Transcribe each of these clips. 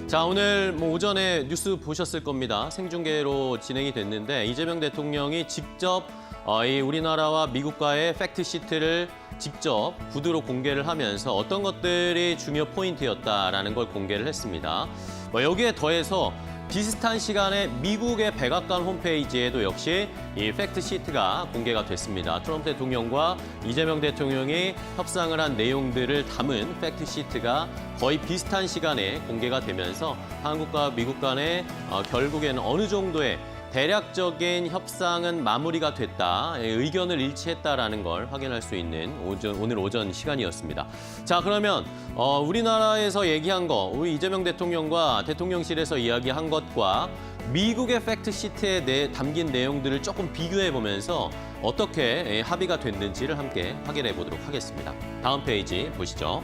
자, 오늘 오전에 뉴스 보셨을 겁니다. 생중계로 진행이 됐는데 이재명 대통령이 직접 이 우리나라와 미국과의 팩트시트를 직접 구두로 공개를 하면서 어떤 것들이 중요 포인트였다라는 걸 공개를 했습니다. 여기에 더해서 비슷한 시간에 미국의 백악관 홈페이지에도 역시 이 팩트시트가 공개가 됐습니다. 트럼프 대통령과 이재명 대통령이 협상을 한 내용들을 담은 팩트시트가 거의 비슷한 시간에 공개가 되면서 한국과 미국 간에 결국에는 어느 정도의 대략적인 협상은 마무리가 됐다, 의견을 일치했다라는 걸 확인할 수 있는 오늘 오전 시간이었습니다. 자, 그러면 우리나라에서 얘기한 거, 우리 이재명 대통령과 대통령실에서 이야기한 것과 미국의 팩트시트에 담긴 내용들을 조금 비교해 보면서 어떻게 합의가 됐는지를 함께 확인해 보도록 하겠습니다. 다음 페이지 보시죠.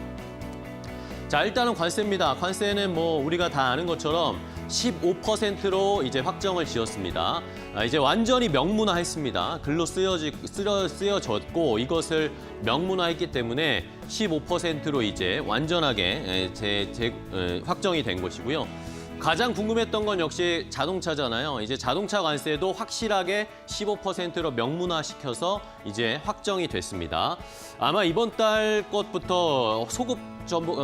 자, 일단은 관세입니다. 관세는 우리가 다 아는 것처럼 15%로 이제 확정을 지었습니다. 이제 완전히 명문화했습니다. 글로 쓰여졌고 이것을 명문화했기 때문에 15%로 이제 완전하게 확정이 된 것이고요. 가장 궁금했던 건 역시 자동차잖아요. 이제 자동차 관세도 확실하게 15%로 명문화시켜서 이제 확정이 됐습니다. 아마 이번 달 것부터 소급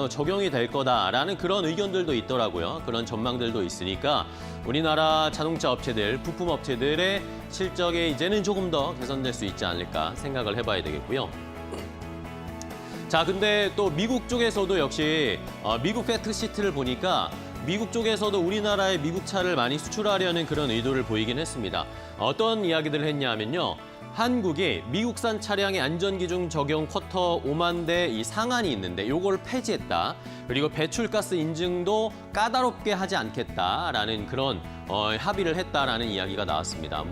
적용이 될 거다라는 그런 의견들도 있더라고요. 그런 전망들도 있으니까 우리나라 자동차 업체들, 부품 업체들의 실적이 이제는 조금 더 개선될 수 있지 않을까 생각을 해봐야 되겠고요. 자, 근데 또 미국 쪽에서도 역시 미국 팩트시트를 보니까 미국 쪽에서도 우리나라에 미국 차를 많이 수출하려는 그런 의도를 보이긴 했습니다. 어떤 이야기들을 했냐면요. 한국이 미국산 차량의 안전기준 적용 쿼터 5만 대 이 상한이 있는데 요걸 폐지했다. 그리고 배출가스 인증도 까다롭게 하지 않겠다라는 그런 합의를 했다라는 이야기가 나왔습니다.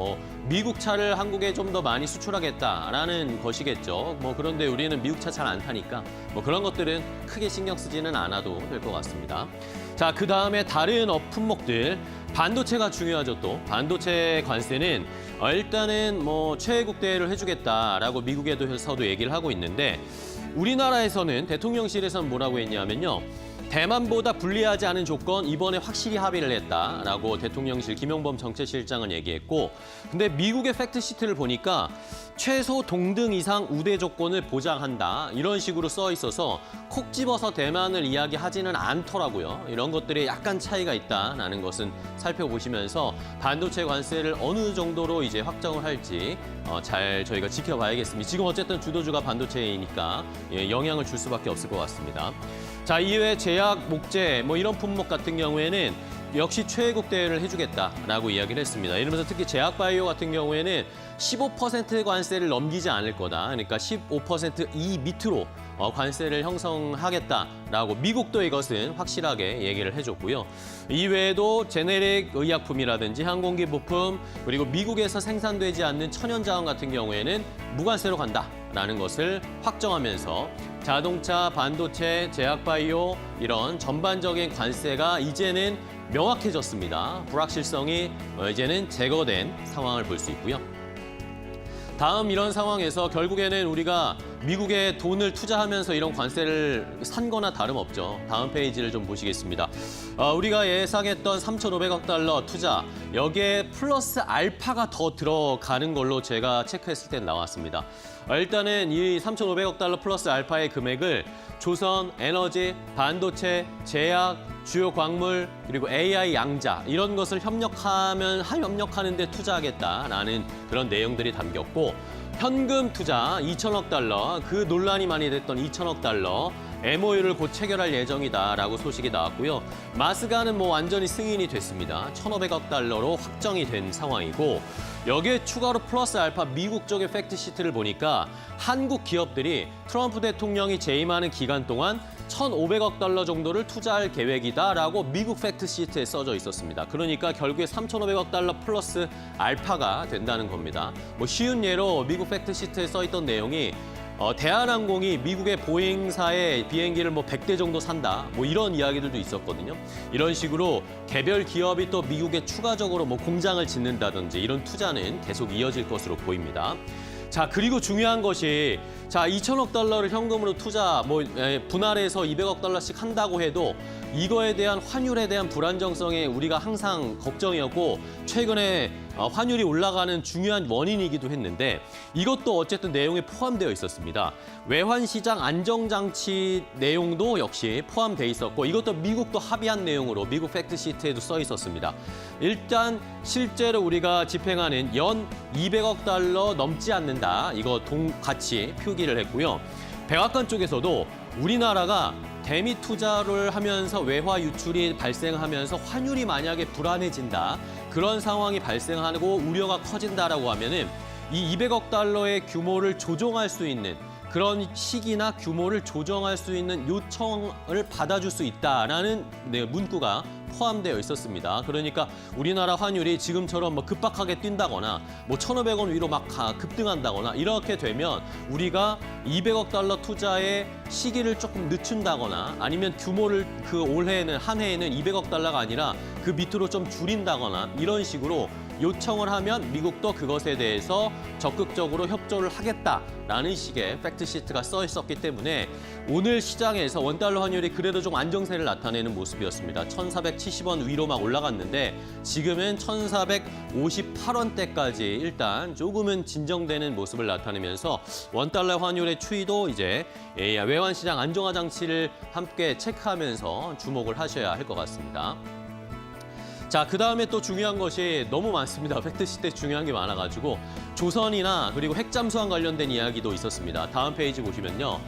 미국 차를 한국에 좀 더 많이 수출하겠다라는 것이겠죠. 그런데 우리는 미국 차 잘 안 타니까 그런 것들은 크게 신경 쓰지는 않아도 될 것 같습니다. 자, 그 다음에 다른 품목들. 반도체가 중요하죠, 또. 반도체 관세는 일단은 최애국 대우를 해주겠다라고 미국에서도 얘기를 하고 있는데 우리나라에서는 대통령실에서는 뭐라고 했냐면요. 대만보다 불리하지 않은 조건 이번에 확실히 합의를 했다라고 대통령실 김용범 정책실장은 얘기했고, 근데 미국의 팩트시트를 보니까 최소 동등 이상 우대 조건을 보장한다 이런 식으로 써 있어서 콕 집어서 대만을 이야기하지는 않더라고요. 이런 것들이 약간 차이가 있다라는 것은 살펴보시면서 반도체 관세를 어느 정도로 이제 확정을 할지 잘 저희가 지켜봐야겠습니다. 지금 어쨌든 주도주가 반도체이니까 영향을 줄 수밖에 없을 것 같습니다. 자, 이외에 제약, 목재 이런 품목 같은 경우에는 역시 최애국 대우를 해주겠다라고 이야기를 했습니다. 이러면서 특히 제약바이오 같은 경우에는 15% 관세를 넘기지 않을 거다. 그러니까 15% 이 밑으로 관세를 형성하겠다라고 미국도 이것은 확실하게 얘기를 해줬고요. 이외에도 제네릭 의약품이라든지 항공기 부품 그리고 미국에서 생산되지 않는 천연자원 같은 경우에는 무관세로 간다라는 것을 확정하면서 자동차, 반도체, 제약바이오 이런 전반적인 관세가 이제는 명확해졌습니다. 불확실성이 이제는 제거된 상황을 볼 수 있고요. 다음 이런 상황에서 결국에는 우리가 미국에 돈을 투자하면서 이런 관세를 산 거나 다름없죠. 다음 페이지를 좀 보시겠습니다. 우리가 예상했던 3,500억 달러 투자, 여기에 플러스 알파가 더 들어가는 걸로 제가 체크했을 때 나왔습니다. 일단은 이 3,500억 달러 플러스 알파의 금액을 조선, 에너지, 반도체, 제약, 주요 광물, 그리고 AI 양자 이런 것을 협력하는 데 투자하겠다라는 그런 내용들이 담겼고 현금 투자 2천억 달러, 그 논란이 많이 됐던 2천억 달러 MOU를 곧 체결할 예정이다라고 소식이 나왔고요. 마스가는 완전히 승인이 됐습니다. 1,500억 달러로 확정이 된 상황이고 여기에 추가로 플러스 알파 미국 쪽의 팩트시트를 보니까 한국 기업들이 트럼프 대통령이 재임하는 기간 동안 1,500억 달러 정도를 투자할 계획이다라고 미국 팩트시트에 써져 있었습니다. 그러니까 결국에 3,500억 달러 플러스 알파가 된다는 겁니다. 쉬운 예로 미국 팩트시트에 써 있던 내용이 대한항공이 미국의 보잉사의 비행기를 100대 정도 산다. 이런 이야기들도 있었거든요. 이런 식으로 개별 기업이 또 미국에 추가적으로 공장을 짓는다든지 이런 투자는 계속 이어질 것으로 보입니다. 자, 그리고 중요한 것이 자, 2천억 달러를 현금으로 투자 분할해서 200억 달러씩 한다고 해도 이거에 대한 환율에 대한 불안정성에 우리가 항상 걱정이었고 최근에 환율이 올라가는 중요한 원인이기도 했는데 이것도 어쨌든 내용에 포함되어 있었습니다. 외환시장 안정장치 내용도 역시 포함되어 있었고 이것도 미국도 합의한 내용으로 미국 팩트시트에도 써 있었습니다. 일단 실제로 우리가 집행하는 연 200억 달러 넘지 않는다. 이거 같이 표기를 했고요. 백악관 쪽에서도 우리나라가 대미 투자를 하면서 외화 유출이 발생하면서 환율이 만약에 불안해진다. 그런 상황이 발생하고 우려가 커진다라고 하면은 이 200억 달러의 규모를 조정할 수 있는 그런 시기나 규모를 조정할 수 있는 요청을 받아줄 수 있다라는 문구가 포함되어 있었습니다. 그러니까 우리나라 환율이 지금처럼 급박하게 뛴다거나 1,500원 위로 막 급등한다거나 이렇게 되면 우리가 200억 달러 투자의 시기를 조금 늦춘다거나 아니면 규모를 올해에는 한 해에는 200억 달러가 아니라 그 밑으로 좀 줄인다거나 이런 식으로 요청을 하면 미국도 그것에 대해서 적극적으로 협조를 하겠다라는 식의 팩트시트가 써 있었기 때문에 오늘 시장에서 원달러 환율이 그래도 좀 안정세를 나타내는 모습이었습니다. 1,470원 위로 막 올라갔는데 지금은 1,458원대까지 일단 조금은 진정되는 모습을 나타내면서 원달러 환율의 추이도 이제 외환시장 안정화 장치를 함께 체크하면서 주목을 하셔야 할 것 같습니다. 자, 그다음에 또 중요한 것이 너무 많습니다. 팩트시트에 중요한 게 많아가지고 조선이나 그리고 핵잠수함 관련된 이야기도 있었습니다. 다음 페이지 보시면요.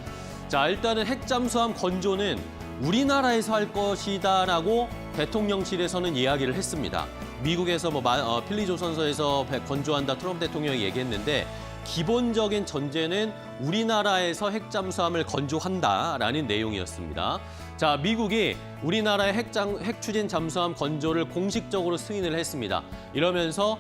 자, 일단은 핵잠수함 건조는 우리나라에서 할 것이다라고 대통령실에서는 이야기를 했습니다. 미국에서 필리조선소에서 건조한다 트럼프 대통령이 얘기했는데 기본적인 전제는 우리나라에서 핵잠수함을 건조한다라는 내용이었습니다. 자, 미국이 우리나라의 핵추진 잠수함 건조를 공식적으로 승인을 했습니다. 이러면서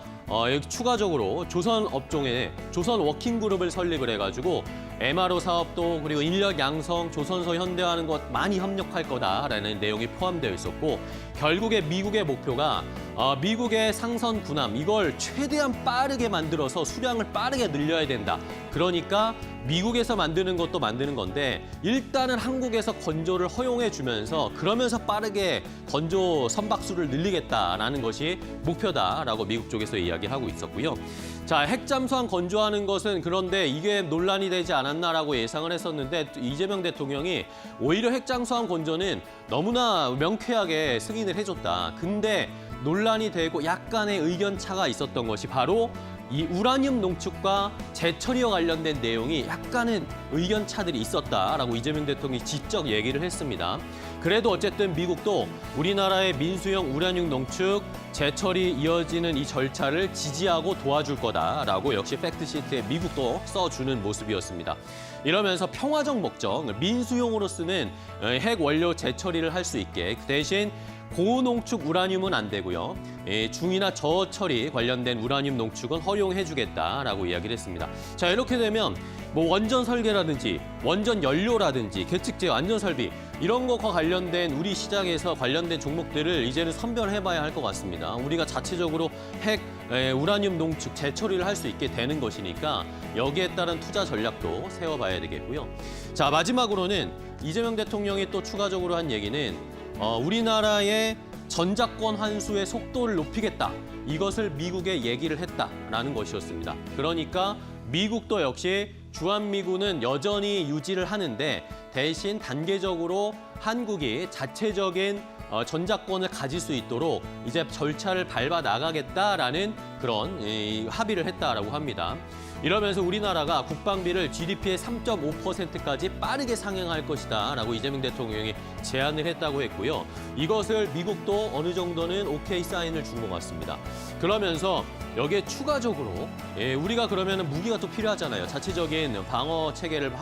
추가적으로 조선 업종에 조선 워킹그룹을 설립을 해가지고 MRO 사업도 그리고 인력 양성, 조선소 현대화하는 것 많이 협력할 거다라는 내용이 포함되어 있었고 결국에 미국의 목표가 미국의 상선 군함 이걸 최대한 빠르게 만들어서 수량을 빠르게 늘려야 된다. 그러니까 미국에서 만드는 것도 만드는 건데 일단은 한국에서 건조를 허용해 주면서 그러면서 빠르게 건조 선박수를 늘리겠다라는 것이 목표다라고 미국 쪽에서 이야기하고 있었고요. 자, 핵잠수함 건조하는 것은 그런데 이게 논란이 되지 않았나라고 예상을 했었는데 이재명 대통령이 오히려 핵잠수함 건조는 너무나 명쾌하게 승인을 해줬다. 근데 논란이 되고 약간의 의견 차가 있었던 것이 바로 이 우라늄 농축과 재처리와 관련된 내용이 약간은 의견 차들이 있었다라고 이재명 대통령이 직접 얘기를 했습니다. 그래도 어쨌든 미국도 우리나라의 민수형 우라늄 농축, 재처리 이어지는 이 절차를 지지하고 도와줄 거다라고 역시 팩트시트에 미국도 써주는 모습이었습니다. 이러면서 평화적 목적, 민수용으로 쓰는 핵 원료 재처리를 할 수 있게 그 대신 고농축 우라늄은 안 되고요. 중이나 저처리 관련된 우라늄 농축은 허용해주겠다라고 이야기를 했습니다. 자, 이렇게 되면 원전 설계라든지 원전 연료라든지 계측제 안전 설비 이런 것과 관련된 우리 시장에서 관련된 종목들을 이제는 선별해봐야 할 것 같습니다. 우리가 자체적으로 핵 우라늄 농축 재처리를 할 수 있게 되는 것이니까 여기에 따른 투자 전략도 세워봐야 되겠고요. 자, 마지막으로는 이재명 대통령이 또 추가적으로 한 얘기는 우리나라의 전자권 환수의 속도를 높이겠다. 이것을 미국에 얘기를 했다라는 것이었습니다. 그러니까 미국도 역시 주한미군은 여전히 유지를 하는데 대신 단계적으로 한국이 자체적인 전자권을 가질 수 있도록 이제 절차를 밟아 나가겠다라는 그런 합의를 했다라고 합니다. 이러면서 우리나라가 국방비를 GDP의 3.5%까지 빠르게 상향할 것이다라고 이재명 대통령이 제안을 했다고 했고요. 이것을 미국도 어느 정도는 오케이 사인을 준 것 같습니다. 그러면서 여기에 추가적으로 우리가 그러면 무기가 또 필요하잖아요. 자체적인 방어 체계를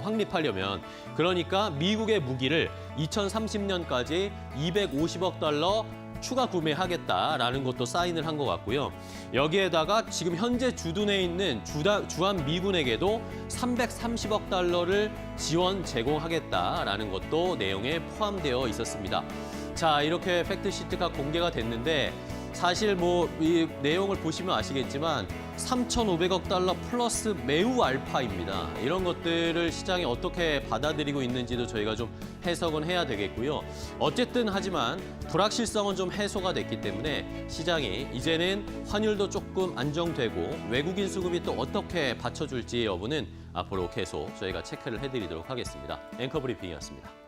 확립하려면. 그러니까 미국의 무기를 2030년까지 250억 달러 추가 구매하겠다라는 것도 사인을 한 것 같고요. 여기에다가 지금 현재 주둔해 있는 주한미군에게도 330억 달러를 지원 제공하겠다라는 것도 내용에 포함되어 있었습니다. 자, 이렇게 팩트시트가 공개가 됐는데 사실 이 내용을 보시면 아시겠지만 3,500억 달러 플러스 매우 알파입니다. 이런 것들을 시장이 어떻게 받아들이고 있는지도 저희가 좀 해석은 해야 되겠고요. 어쨌든 하지만 불확실성은 좀 해소가 됐기 때문에 시장이 이제는 환율도 조금 안정되고 외국인 수급이 또 어떻게 받쳐줄지 여부는 앞으로 계속 저희가 체크를 해드리도록 하겠습니다. 앵커 브리핑이었습니다.